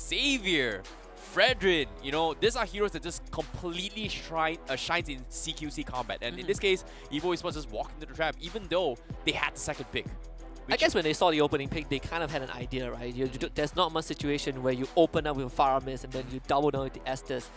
Xavier, Fredrin, you know, these are heroes that just completely shines in CQC combat. And in this case, EVO Esports just walked into the trap, even though they had the second pick. I guess when they saw the opening pick, they kind of had an idea, right? There's not much situation where you open up with a Faramis and then you double down with the Estes.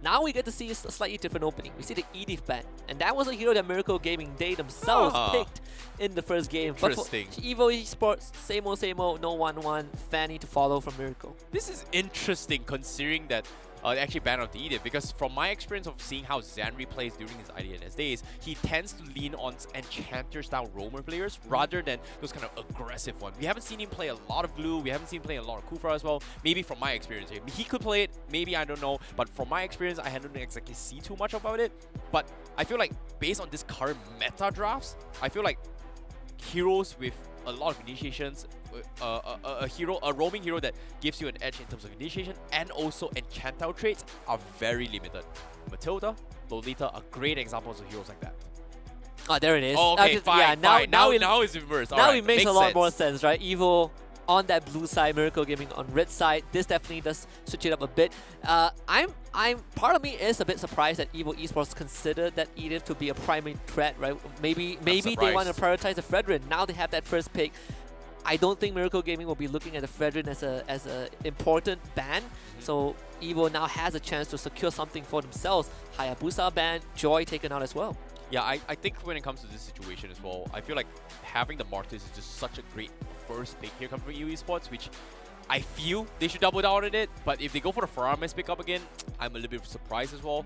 Now we get to see a slightly different opening. We see the Edith ban, and that was a hero that Miracle Gaming, they themselves picked in the first game. Interesting. But for EVO Esports, same old, no 1-1, Fanny to follow from Miracle. This is interesting considering that they actually banned out the Edith, because from my experience of seeing how Zanri plays during his IDNS days, he tends to lean on Enchanter-style roamer players rather than those kind of aggressive ones. We haven't seen him play a lot of Glue, we haven't seen him play a lot of Kufra as well, maybe from my experience. He could play it, maybe, I don't know, but from my experience, I hadn't exactly see too much about it. But I feel like, based on this current meta drafts, I feel like heroes with a lot of initiations, a roaming hero that gives you an edge in terms of initiation and also enchant-out traits are very limited. Matilda, Lolita are great examples of heroes like that. Oh, there it is. Oh, okay, fine. Now it's reversed. Now it makes a lot more sense, right? EVO on that blue side, Miracle Gaming on red side. This definitely does switch it up a bit. Part of me is a bit surprised that EVO Esports considered that Edith to be a primary threat, right? Maybe they want to prioritize the Fredrin. Now they have that first pick. I don't think Miracle Gaming will be looking at the Fredrin as a important ban. So EVO now has a chance to secure something for themselves. Hayabusa ban, Joy taken out as well. Yeah, I think when it comes to this situation as well, I feel like having the Martyrs is just such a great first pick here coming from EVO Esports, which I feel they should double down on it. But if they go for the Faramis pickup again, I'm a little bit surprised as well.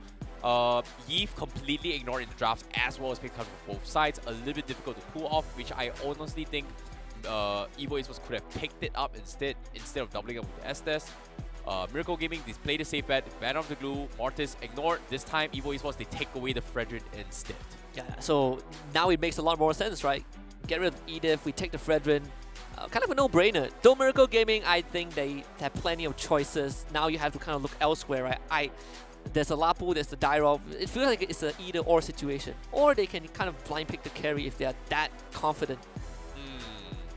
Yves completely ignored in the draft as well as pick up from both sides. A little bit difficult to pull off, which I honestly think EVO Esports could have picked it up instead of doubling up with the Estes. Miracle Gaming, they played a safe bet, ban off the Glue, Mortis ignored. This time, EVO Esports, they take away the Fredrin instead. Yeah, so now it makes a lot more sense, right? Get rid of Edith, we take the Fredrin. Kind of a no-brainer. Though Miracle Gaming, I think they have plenty of choices. Now you have to kind of look elsewhere, right? There's a Lapu, there's a Dyrov. It feels like it's an either-or situation. Or they can kind of blind pick the carry if they are that confident.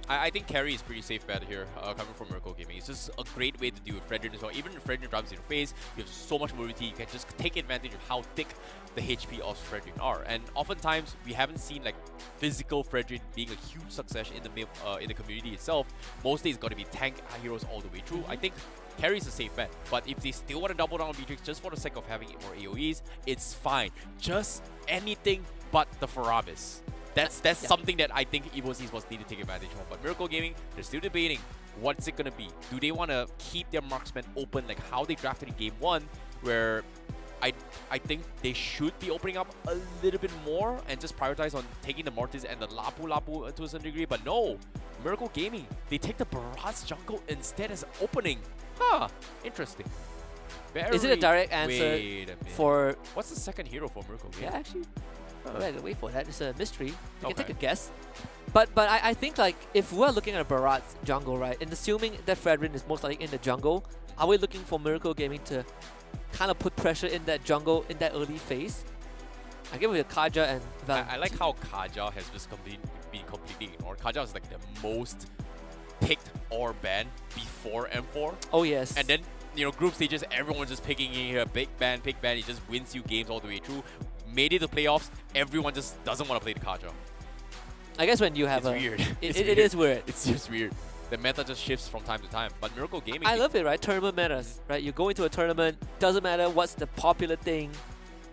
I think carry is pretty safe bet here, coming from Miracle Gaming. It's just a great way to deal with Fredrin as well. Even if Fredrin drops in your face, you have so much mobility, you can just take advantage of how thick the HP of Fredrin are. And oftentimes, we haven't seen like physical Fredrin being a huge success in the community itself. Mostly it's got to be tank heroes all the way through. I think carry is a safe bet, but if they still want to double down on Beatrix just for the sake of having more AoEs, it's fine. Just anything but the Faramis. That's something that I think EVO Esports need to take advantage of. But Miracle Gaming, they're still debating what's it going to be. Do they want to keep their marksman open like how they drafted in Game 1, where I think they should be opening up a little bit more and just prioritize on taking the Mortis and the Lapu to a certain degree. But no, Miracle Gaming, they take the Barats jungle instead as opening. Huh, interesting. Is it a direct answer for... What's the second hero for Miracle Gaming? Yeah, actually... I have to wait for that. It's a mystery. You can take a guess. But I think like if we're looking at a Barat's jungle, right, and assuming that Fredrin is most likely in the jungle, are we looking for Miracle Gaming to kind of put pressure in that jungle in that early phase? I give it with Kaja and Val. I like how Kaja has just been completely ignored. Kaja is like the most picked or banned before M4. Oh yes. And then, you know, group stages, everyone's just picking in here, pick ban, he just wins you games all the way through. Made it to playoffs, everyone just doesn't want to play the Kaja. I guess when you have it's weird. It is weird. It's just weird. The meta just shifts from time to time. But Miracle Gaming... I love it, right? Tournament matters, right? You go into a tournament, doesn't matter what's the popular thing.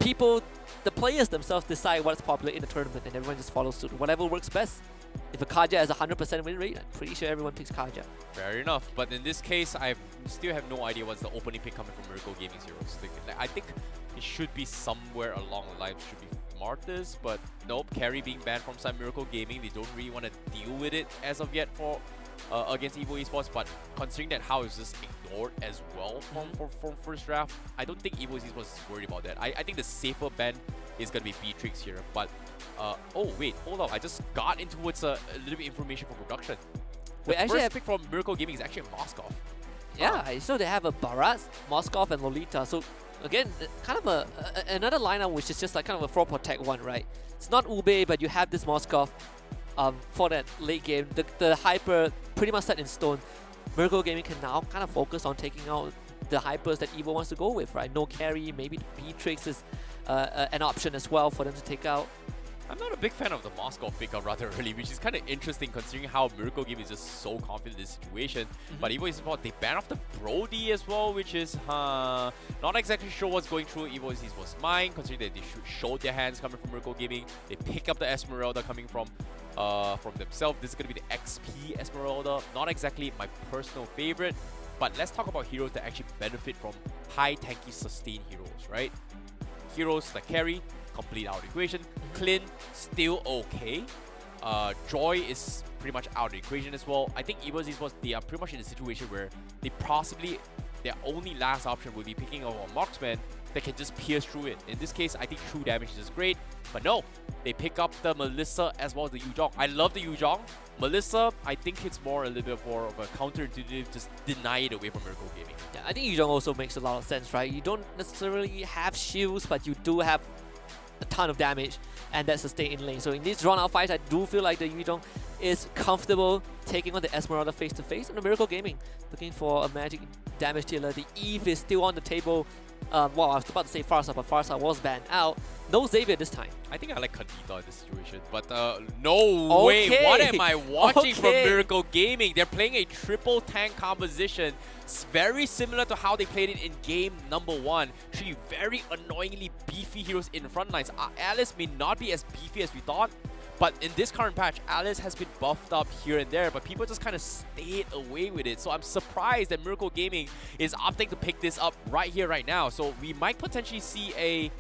People, the players themselves decide what's popular in the tournament and everyone just follows suit. Whatever works best. If a Kaja has a 100% win rate, I'm pretty sure everyone picks Kaja. Fair enough. But in this case, I still have no idea what's the opening pick coming from Miracle Gaming's heroes. I think it should be somewhere along the lines. Should be Martyrs, but nope. Carry being banned from side Miracle Gaming. They don't really want to deal with it as of yet for against EVO Esports. But considering that how is this ignored as well from first draft, I don't think EVO Esports is worried about that. I think the safer ban is going to be Beatrix here. But oh wait, hold up. I just got into what's a little bit information for production. The first pick from Miracle Gaming is actually a Moskov. Yeah, so they have a Barat, Moskov, and Lolita. So again, kind of another lineup which is just like kind of a 4 protect one, right? It's not Ube, but you have this Moskov for that late game. The hyper pretty much set in stone. Miracle Gaming can now kind of focus on taking out the hypers that EVO wants to go with, right? No carry, maybe the Beatrix is an option as well for them to take out. I'm not a big fan of the Moscow pickup rather early, which is kind of interesting considering how Miracle Game is just so confident in this situation. But EVO Esports, they ban off the Brody as well, which is not exactly sure what's going through EVO Esports' mind, considering that they should show their hands coming from Miracle Gaming. They pick up the Esmeralda coming from themselves. This is going to be the XP Esmeralda. Not exactly my personal favorite, but let's talk about heroes that actually benefit from high tanky sustain heroes, right? Heroes that carry, complete out of the equation. Clint, still okay. Joy is pretty much out of the equation as well. I think EVO Esports, they are pretty much in a situation where they possibly, their only last option would be picking up a marksman that can just pierce through it. In this case, I think true damage is great, but no, they pick up the Melissa as well as the Yuzhong. I love the Yuzhong. Melissa, I think it's more a little bit more of a counterintuitive, just deny it away from Miracle Gaming. Yeah, I think Yuzhong also makes a lot of sense, right? You don't necessarily have shields, but you do have a ton of damage, and that's sustain in lane. So in these drawn out fights, I do feel like the Yuzhong is comfortable taking on the Esmeralda face to face, and the Miracle Gaming looking for a magic damage dealer. The Eve is still on the table. Well, I was about to say Farsa, but Farsa was banned out. No Xavier this time. I think I like Khadita in this situation, but no way. What am I watching from Miracle Gaming? They're playing a triple tank composition. It's very similar to how they played it in game number 1. 3 very annoyingly beefy heroes in front lines. Alice may not be as beefy as we thought, but in this current patch, Alice has been buffed up here and there, but people just kind of stayed away with it. So I'm surprised that Miracle Gaming is opting to pick this up right here, right now. So we might potentially see a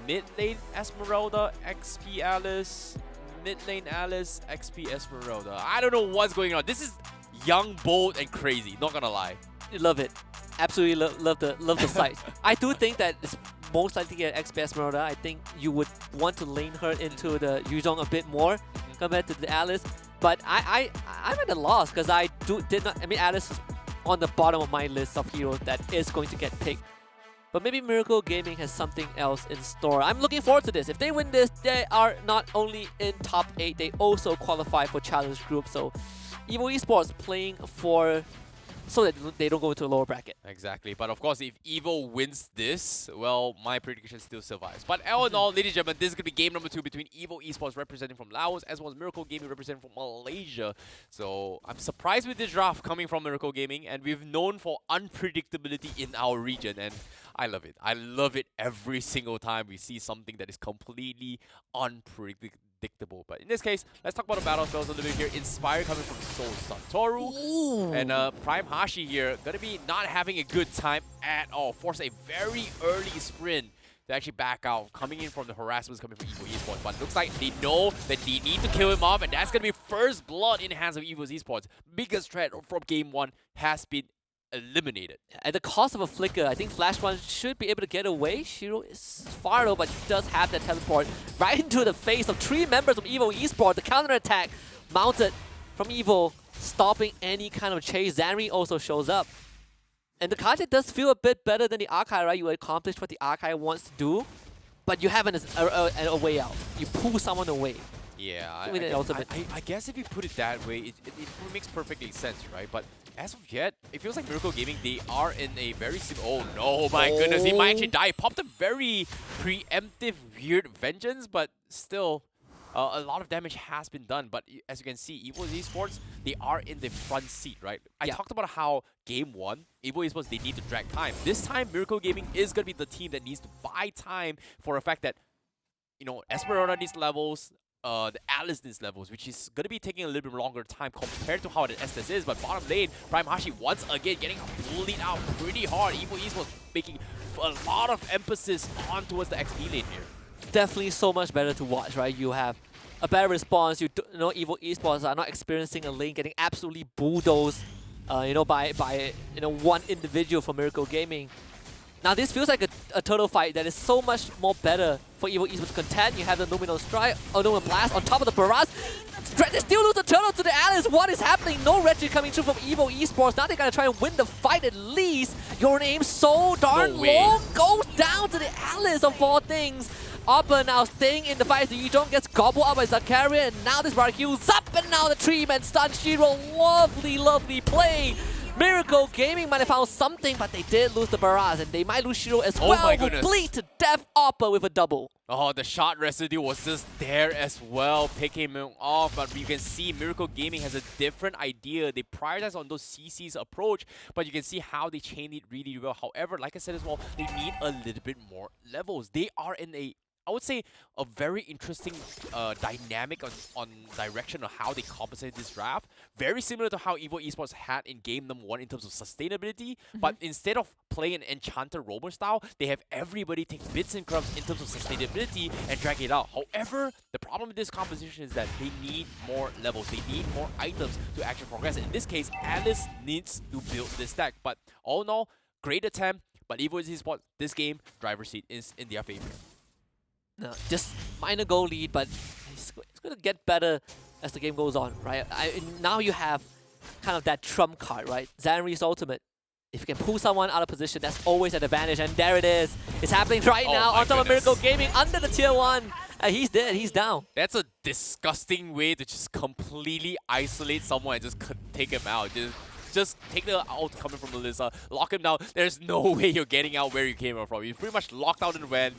mid lane Esmeralda, XP Alice, mid lane Alice, XP Esmeralda. I don't know what's going on. This is young, bold, and crazy. Not gonna lie. Love it. Absolutely love the sight. I do think that it's most likely an XP Esmeralda. I think you would want to lane her into the Yuzhong a bit more compared to the Alice. But I'm at a loss because I mean, Alice is on the bottom of my list of heroes that is going to get picked. But maybe Miracle Gaming has something else in store. I'm looking forward to this. If they win this, they are not only in top 8, they also qualify for Challenge Group. So EVO Esports playing for so that they don't go into a lower bracket. Exactly. But of course, if EVO wins this, well, my prediction still survives. But all in all, ladies and gentlemen, this is going to be game number 2 between EVO Esports representing from Laos as well as Miracle Gaming representing from Malaysia. So I'm surprised with this draft coming from Miracle Gaming, and we've known for unpredictability in our region, and I love it. I love it every single time we see something that is completely unpredictable. But in this case, let's talk about the battle spells a little bit here. Inspire coming from Soul Satoru. Ooh. And Prime Hashi here, gonna be not having a good time at all. Force a very early sprint to actually back out, coming in from the harassments coming from EVO Esports. But looks like they know that they need to kill him off, and that's gonna be first blood in the hands of EVO Esports. Biggest threat from game 1 has been eliminated. At the cost of a flicker, I think Flash One should be able to get away. Shiro is far though, but he does have that teleport right into the face of 3 members of EVO Esports. The counter-attack mounted from EVO, stopping any kind of chase. Zanri also shows up. And the Kaja does feel a bit better than the Archive, right? You accomplished what the Archive wants to do, but you have a way out. You pull someone away. Yeah, I guess if you put it that way, it makes perfectly sense, right? But as of yet, it feels like Miracle Gaming, they are in a very oh no, my goodness, he might actually die. Popped a very preemptive, weird vengeance, but still, a lot of damage has been done. But as you can see, EVO Esports, they are in the front seat, right? I talked about how game 1, EVO Esports, they need to drag time. This time, Miracle Gaming is going to be the team that needs to buy time for a fact that, you know, Esmeralda needs levels, the Alice needs levels, which is going to be taking a little bit longer time compared to how the Estes is. But bottom lane, Prime Hashi once again getting bullied out pretty hard. EVO Esports making a lot of emphasis on towards the XP lane here. Definitely so much better to watch, right? You have a better response. You know, EVO Esports are not experiencing a lane getting absolutely bulldozed, you know, by one individual from Miracle Gaming. Now this feels like a turtle fight that is so much more better for EVO Esports to contend. You have the Luminous Strike, Luminous Blast on top of the Barrage. They still lose the turtle to the Alice. What is happening? No Reggie coming through from EVO Esports. Now they gotta try and win the fight at least. Your name so darn long goes down to the Alice of all things. Oppa now staying in the fight. The Yuzhong gets gobbled up by Zakaria, and now this bar heals up, and now the 3-man stun Shiro. Lovely, lovely play Miracle Gaming might have found something, but they did lose the Baraz, and they might lose Shiro as Oh well. my Who goodness. bleed to death Oppa with a double. Oh, the shot residue was just there as well, picking him off. But you can see Miracle Gaming has a different idea. They prioritize on those CC's approach, but you can see how they chain it really well. However, like I said as well, they need a little bit more levels. They are in a, I would say, a very interesting dynamic on direction of how they compensate this draft. Very similar to how EVO Esports had in game number 1 in terms of sustainability, but instead of playing an Enchanter Roamer style, they have everybody take bits and crumbs in terms of sustainability and drag it out. However, the problem with this composition is that they need more levels, they need more items to actually progress. In this case, Alice needs to build this deck, but all in all, great attempt, but EVO Esports, this game, driver's seat is in their favor. No, just minor goal lead, but it's going to get better as the game goes on, right? Now you have kind of that trump card, right? Zanri's ultimate. If you can pull someone out of position, that's always an advantage, and there it is. It's happening right now on top of Miracle Gaming under the tier 1. He's dead, he's down. That's a disgusting way to just completely isolate someone and just take him out. Just take the out coming from Melissa, lock him down. There's no way you're getting out where you came from. You're pretty much locked out and ran.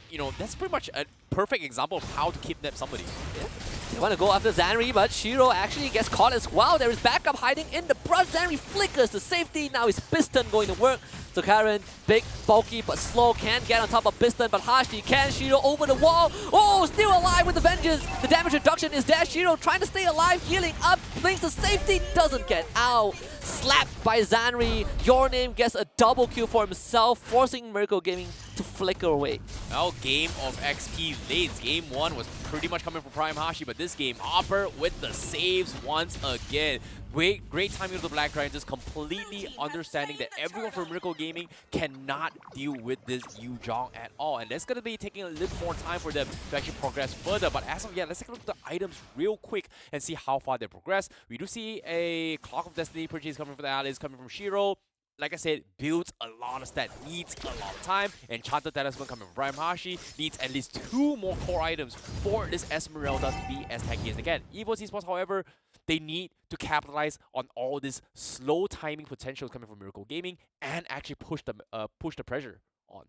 You know, that's pretty much a perfect example of how to kidnap somebody. Yeah. They want to go after Zanri, but Shiro actually gets caught as well. There is backup hiding in the brush. Zanri flickers to safety. Now is Piston going to work. So Karen, big, bulky, but slow, can't get on top of Piston, but Hashi can. Shiro over the wall. Oh, still alive with the vengeance. The damage reduction is there. Shiro trying to stay alive, healing up, brings to safety, doesn't get out. Slapped by Zanri. Your Name gets a double kill for himself, forcing Miracle Gaming to flicker away. Now, game of XP lanes. Game 1 was pretty much coming from Prime Hashi, but this game, Hopper with the saves once again. Great timing of the Black Ryan, just completely understanding that everyone from Miracle Gaming cannot deal with this Yu Zhong at all. And that's going to be taking a little more time for them to actually progress further. But as of yet, let's take a look at the items real quick and see how far they progress. We do see a Clock of Destiny purchase coming from the Alice, coming from Shiro. Like I said, builds a lot of stat, needs a lot of time. Enchanted Talisman coming from Prime Hashi needs at least 2 more core items for this Esmeralda to be as tanky as they can. EVO Esports, however, they need to capitalize on all this slow timing potential coming from Miracle Gaming and actually push the pressure on.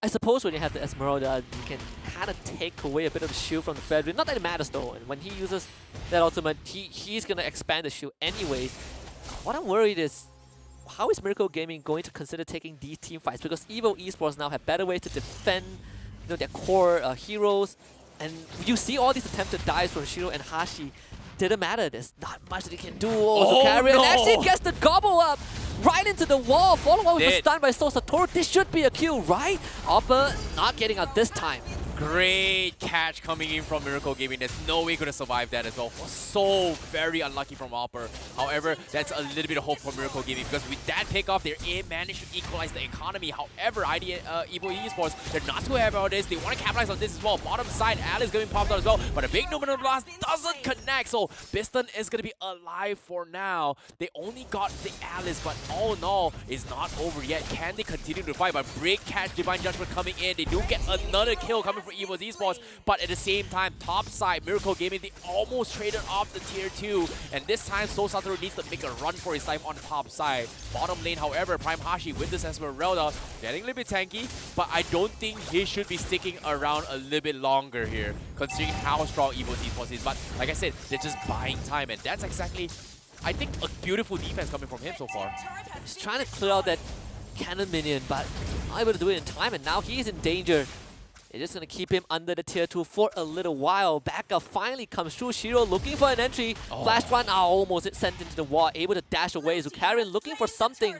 I suppose when you have the Esmeralda, you can kind of take away a bit of the shield from the Frederick. Not that it matters though, and when he uses that ultimate, he's going to expand the shield anyways. What I'm worried is, how is Miracle Gaming going to consider taking these team fights? Because EVO Esports now have better ways to defend their core heroes. And you see all these attempted dives from Shiro and Hashi. Didn't matter. There's not much that he can do. Oh, Zukarian no. actually gets the gobble up right into the wall. Followed up with a Dead. stun by Soul Satoru. This should be a kill, right? Oppa not getting out this time. Great catch coming in from Miracle Gaming. There's no way going to survive that as well. Was so very unlucky from Hopper. However, that's a little bit of hope for Miracle Gaming because with that pickoff, they managed to equalize the economy. However, EVO Esports, they're not too happy about this. They want to capitalize on this as well. Bottom side, Alice getting popped out as well, but a big Numenor Blast doesn't connect. So Piston is going to be alive for now. They only got the Alice, but all in all, it's not over yet. Can they continue to fight? But break catch, Divine Judgment coming in. They do get another kill coming for EVO Esports, but at the same time, top side, Miracle Gaming, they almost traded off the tier 2, and this time, Soul Satoru needs to make a run for his life on top side. Bottom lane, however, Prime Hashi with this Esmeralda, getting a little bit tanky, but I don't think he should be sticking around a little bit longer here, considering how strong EVO Esports is. But like I said, they're just buying time, and that's exactly, I think, a beautiful defense coming from him so far. He's trying to clear out that cannon minion, but not able to do it in time, and now he's in danger. They're just going to keep him under the tier 2 for a little while. Backup finally comes through. Shiro looking for an entry. Flash run, almost sent into the wall. Able to dash away. Zukarian looking for something,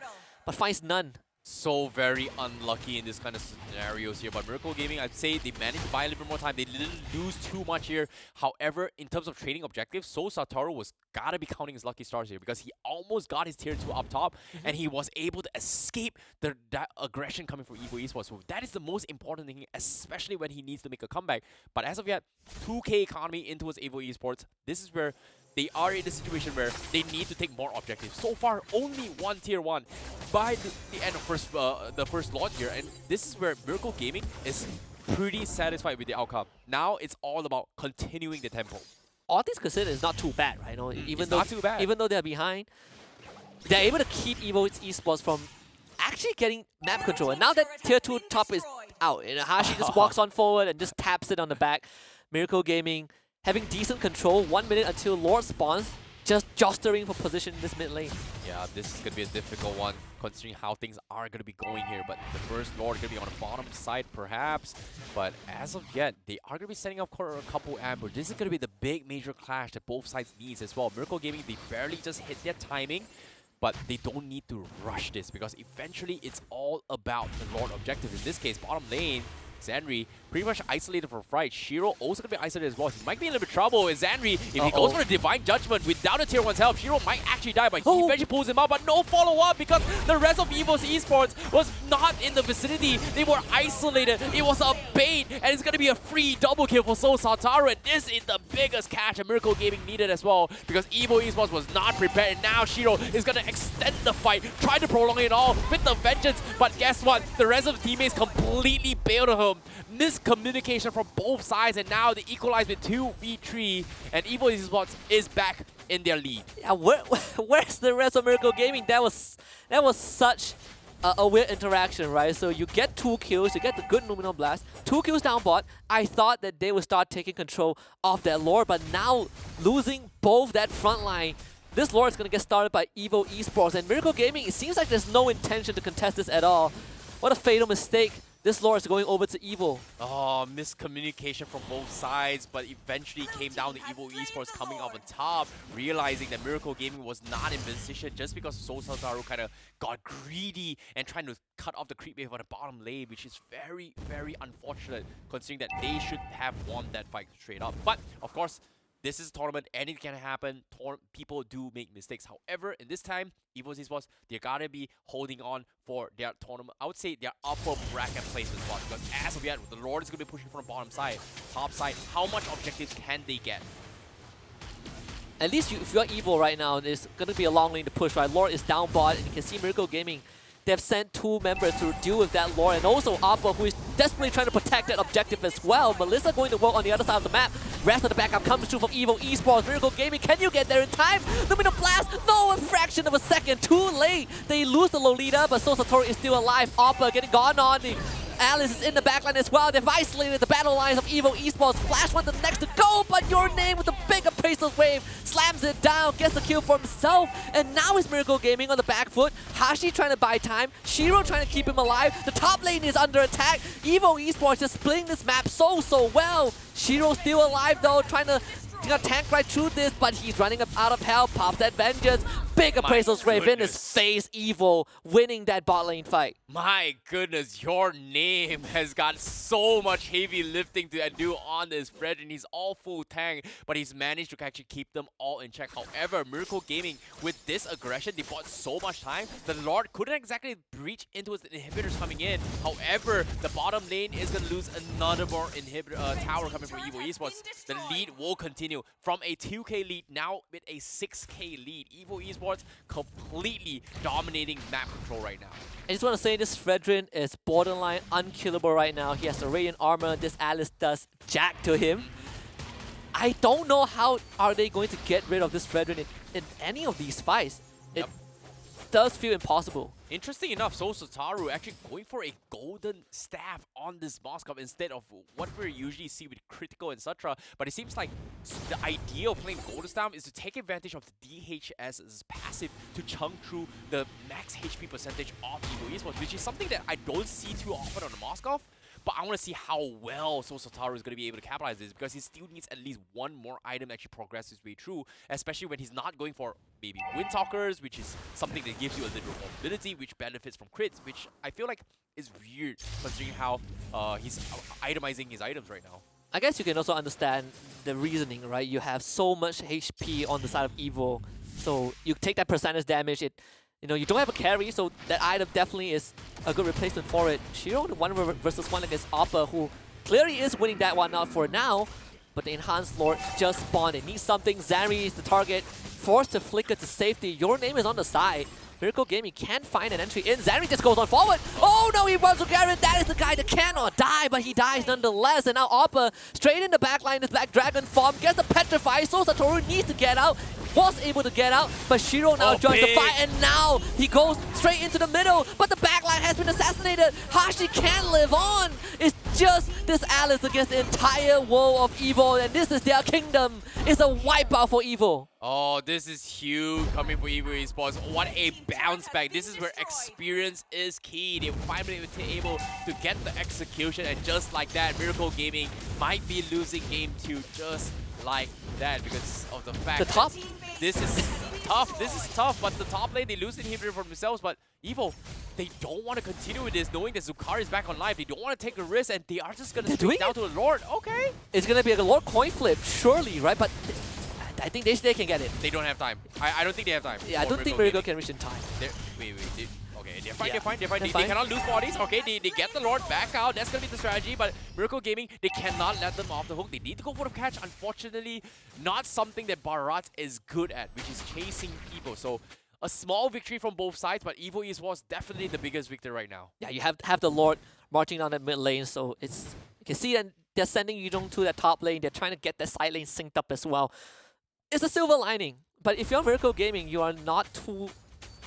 but finds none. So very unlucky in this kind of scenarios here. But Miracle Gaming, I'd say they managed to buy a little bit more time. They didn't lose too much here. However, in terms of trading objectives, Soul Satoru was gotta be counting his lucky stars here because he almost got his tier 2 up top and he was able to escape that aggression coming from EVO Esports. So that is the most important thing, especially when he needs to make a comeback. But as of yet, 2K economy into his EVO Esports. This is where they are in a situation where they need to take more objectives. So far, only one tier 1 by the end of the first lot here, and this is where Miracle Gaming is pretty satisfied with the outcome. Now it's all about continuing the tempo. All things considered is not too bad, right? Even though, not too bad. Even though they're behind, they're able to keep EVO Esports from actually getting map control. And now that tier 2 top is out, and Hashi just walks on forward and just taps it on the back. Miracle Gaming having decent control, 1 minute until Lord spawns, just jostling for position in this mid lane. Yeah, this is going to be a difficult one, considering how things are going to be going here. But the first Lord is going to be on the bottom side, perhaps. But as of yet, they are going to be setting up for a couple ambush. This is going to be the big major clash that both sides needs as well. Miracle Gaming, they barely just hit their timing, but they don't need to rush this because eventually it's all about the Lord objective. In this case, bottom lane, Zanri pretty much isolated for Fright. Shiro also going to be isolated as well. He might be in a little bit of trouble with Zanri. If he goes for a Divine Judgment without a tier 1's help, Shiro might actually die, but he eventually pulls him out. But no follow-up because the rest of EVO Esports was not in the vicinity. They were isolated. It was a bait, and it's going to be a free double kill for Soul Sataru. And this is the biggest catch that Miracle Gaming needed as well because EVO Esports was not prepared. And now Shiro is going to extend the fight, try to prolong it all with the vengeance. But guess what? The rest of the teammates completely bailed on him. Miscommunication from both sides, and now they equalize with 2v3, and EVO Esports is back in their lead. Yeah, where's the rest of Miracle Gaming? That was such a weird interaction, right? So you get 2 kills, you get the good Luminal Blast, 2 kills down bot. I thought that they would start taking control of that Lord, but now losing both that front line, this Lord is going to get started by EVO Esports, and Miracle Gaming, it seems like there's no intention to contest this at all. What a fatal mistake. This Lord is going over to EVO. Oh, miscommunication from both sides, but eventually came down to EVO Esports coming off on top, realizing that Miracle Gaming was not in position just because Soul Sataru kind of got greedy and trying to cut off the creep wave on the bottom lane, which is very, very unfortunate considering that they should have won that fight straight up. But, of course, this is a tournament, anything can happen. People do make mistakes. However, in this time, EVO Esports, they're gonna be holding on for their tournament. I would say their upper bracket placement spot because as of yet, the Lord is gonna be pushing from the bottom side, top side. How much objectives can they get? At least if you're EVO right now, there's gonna be a long lane to push, right? Lord is down bot, and you can see Miracle Gaming. They've sent 2 members to deal with that Lord, and also ALVA, who is desperately trying to protect that objective as well. Melissa going to work on the other side of the map. Rest of the backup comes through from EVO Esports. Miracle Gaming, can you get there in time? Luminal Blast, no, a fraction of a second, too late. They lose the Lolita, but Soul Satoru is still alive. ALVA getting gone on. Alice is in the backline as well. They've isolated the battle lines of EVO Esports. Flash went the next to go, but Your Name with a big appraisal wave slams it down, gets the kill for himself, and now is Miracle Gaming on the back foot. Hashi trying to buy time, Shiro trying to keep him alive. The top lane is under attack. EVO Esports is splitting this map so well. Shiro still alive though, trying to tank right through this, but he's running out of health. Pops that vengeance. Big appraisal wave in his face. EVO winning that bot lane fight. My goodness, Your Name has got so much heavy lifting to do on this Fred, and he's all full tank, but he's managed to actually keep them all in check. However, Miracle Gaming, with this aggression, they bought so much time. The Lord couldn't exactly breach into his inhibitors coming in. However, the bottom lane is going to lose another more inhibitor tower coming from EVO Esports. The lead will continue from a 2k lead now with a 6k lead. EVO Esports completely dominating map control right now. I just want to say this Fredrin is borderline unkillable right now. He has the Radiant Armor. This Alice does jack to him. I don't know how are they going to get rid of this Fredrin in any of these fights. It does feel impossible. Interesting enough, Soul Sataru actually going for a golden staff on this boss cup instead of what we usually see with critical, etc. But it seems like the idea of playing golden staff is to take advantage of the DHS's passive to chunk through the max HP percentage of EVO Esports, which is something that I don't see too often on the Moskov. But I want to see how well Soul Sataru is going to be able to capitalize this because he still needs at least one more item to actually progress his way through, especially when he's not going for maybe Windtalkers, which is something that gives you a little mobility, which benefits from crits, which I feel like is weird considering how he's itemizing his items right now. I guess you can also understand the reasoning, right? You have so much HP on the side of EVO, so you take that percentage damage, you don't have a carry, so that item definitely is a good replacement for it. Shiro, the 1v1 against ALVA, who clearly is winning that one out for now, but the Enhanced Lord just spawned. It needs something. Zanri is the target, forced to flicker to safety. Your Name is on the side. Miracle Gaming can't find an entry in. Zanri just goes on forward. Oh no, he runs to Garen. That is the guy that cannot die, but he dies nonetheless. And now ALVA straight in the backline, this Black Dragon form, gets the petrify. So Satoru needs to get out. was able to get out, but Shiro now joins the fight, and now he goes straight into the middle, but the backline has been assassinated. Hashi can't live on. It's just this Alice against the entire world of EVO, and this is their kingdom. It's a wipeout for EVO. Oh, this is huge coming for EVO Esports. What a bounce back. This is where experience is key. They finally were able to get the execution, and just like that, Miracle Gaming might be losing game 2 just like that because of the fact The top? that this is tough. This is tough, but the top lane, they lose the inhibitor for themselves, but EVO, they don't want to continue with this, knowing that Zukari is back on live. They don't want to take a risk, and they are just going to switch down to a Lord. Okay. It's going to be a Lord coin flip, surely, right? But I think they can get it. They don't have time. I don't think they have time. Yeah, I don't think Miracle can reach in time. Wait. Okay, they're fine, they're fine. They cannot lose bodies. Okay, they get the Lord back out. That's going to be the strategy. But Miracle Gaming, they cannot let them off the hook. They need to go for the catch. Unfortunately, not something that Bharat is good at, which is chasing people. So a small victory from both sides, but EVO Esports definitely the biggest victor right now. Yeah, you have the Lord marching down the mid lane, so it's you can see that they're sending Yuzhong to that top lane. They're trying to get that side lane synced up as well. It's a silver lining, but if you're Miracle Gaming, you are not too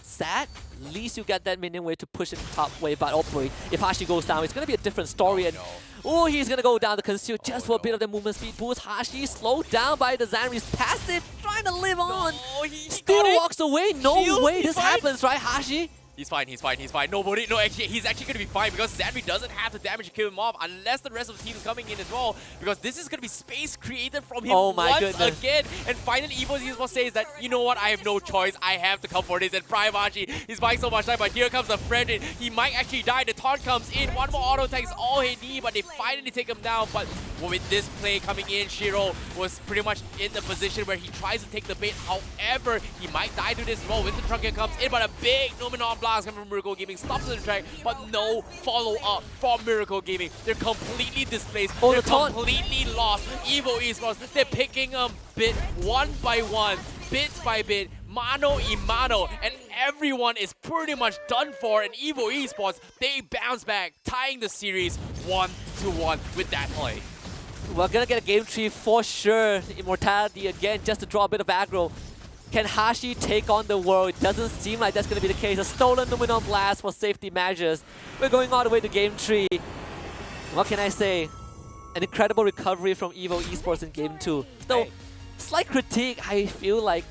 sad. At least you get that minion wave to push it top wave, but hopefully if Hashi goes down, it's going to be a different story. He's going to go down to conceal just for a bit of the movement speed boost. Hashi slowed down by the Zanri's passive, trying to live on. He Still walks away. No way this happens, right, Hashi? He's fine. Actually, he's actually going to be fine because Zanri doesn't have the damage to kill him off unless the rest of the team is coming in as well, because this is going to be space created from him once again. And finally, EVO Esports says that, you know what, I have no choice. I have to come for this. And Prime Archie, he's buying so much time, but here comes the friend. He might actually die. The taunt comes in. One more auto attack is all he needs, but they finally take him down. But with this play coming in, Shiro was pretty much in the position where he tries to take the bait. However, he might die to this as well. Winston Trunker comes in, but a big Numenon blast coming from Miracle Gaming stops the track, but no follow-up from Miracle Gaming. They're completely displaced. They're completely lost. EVO Esports, they're picking them one by one, bit by bit, mano y mano, and everyone is pretty much done for. And EVO Esports, they bounce back, tying the series 1-1 with that play. We're gonna get a game 3 for sure. Immortality again, just to draw a bit of aggro. Can Hashi take on the world? It doesn't seem like that's going to be the case. A stolen Numenon Blast for safety measures. We're going all the way to game 3. What can I say? An incredible recovery from EVO Esports in game 2. Though, slight critique, I feel like,